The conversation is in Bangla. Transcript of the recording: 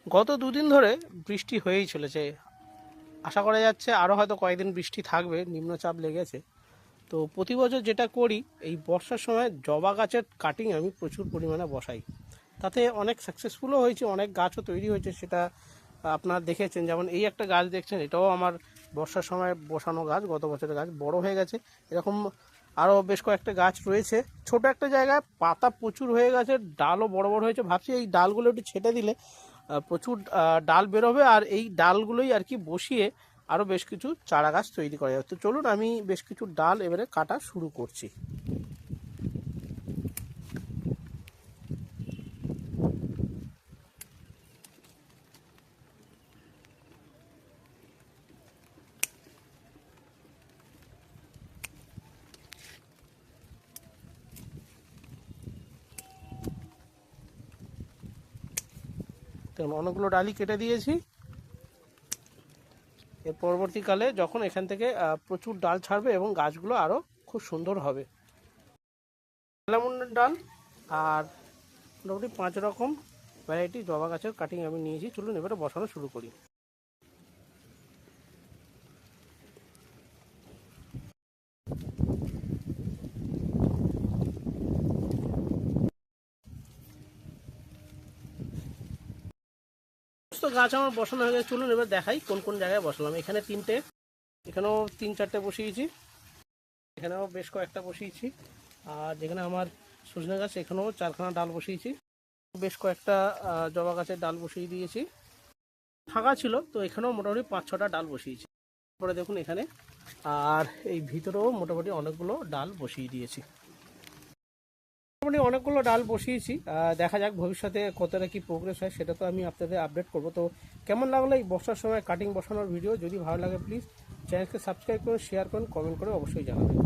গত দুদিন ধরে বৃষ্টি হয়েই চলেছে। আশা করা যাচ্ছে আরও হয়তো কয়েকদিন বৃষ্টি থাকবে, নিম্নচাপ লেগেছে। তো প্রতি বছর যেটা করি, এই বর্ষার সময় জবা গাছের কাটিং আমি প্রচুর পরিমাণে বসাই। তাতে অনেক সাকসেসফুলও হয়েছে, অনেক গাছও তৈরি হয়েছে। সেটা আপনারা দেখেছেন, যেমন এই একটা গাছ দেখছেন, এটাও আমার বর্ষার সময় বসানো গাছ, গত বছরের গাছ, বড় হয়ে গেছে। এরকম আরও বেশ কয়েকটা গাছ রয়েছে। ছোট একটা জায়গায় পাতা প্রচুর হয়ে গেছে, ডালও বড় বড় হয়েছে। ভাবছি এই ডালগুলো একটু ছেটে দিলে প্রচুর ডাল বেরোবে, আর এই ডালগুলোই আর কি বসিয়ে আরও বেশ কিছু চারা গাছ তৈরি করা যাবে। তো চলুন আমি বেশ কিছু ডাল এবারে কাটা শুরু করছি। দেখুন অনেকগুলো ডালই কেটে দিয়েছি। এর পরবর্তীকালে যখন এখান থেকে প্রচুর ডাল ছাড়বে এবং গাছগুলো আরও খুব সুন্দর হবে। লেমনের ডাল আর মোটামুটি 5 রকম ভ্যারাইটি জবা গাছের কাটিং আমি নিয়েছি। চলুন এবারে বসানো শুরু করি। সমস্ত গাছ আমার বসানো হয়ে গেছে। চলুন এবার দেখাই কোন কোন জায়গায় বসালাম। এখানে 3টে, এখানেও 3-4টে বসিয়েছি, এখানেও বেশ কয়েকটা বসিয়েছি। আর যেখানে আমার সজনে গাছ, এখানেও 4খানা ডাল বসিয়েছি। বেশ কয়েকটা জবা গাছের ডাল বসিয়ে দিয়েছি। ফাঁকা ছিল তো এখানেও মোটামুটি 5-6টা ডাল বসিয়েছি। তারপরে দেখুন এখানে, আর এই ভিতরেও মোটামুটি অনেকগুলো ডাল বসিয়ে দিয়েছি। মোটামুটি অনেকগুলো ডাল বসিয়েছি। দেখা যাক ভবিষ্যতে কতটা কি প্রোগ্রেস হয়, সেটা তো আমি আপনাদের আপডেট করব। তো কেমন লাগলো এই বর্ষার সময় কাটিং বসানোর ভিডিও? যদি ভালো লাগে প্লিজ চ্যানেলকে সাবস্ক্রাইব করুন, শেয়ার করুন, কমেন্ট করে অবশ্যই জানাবেন।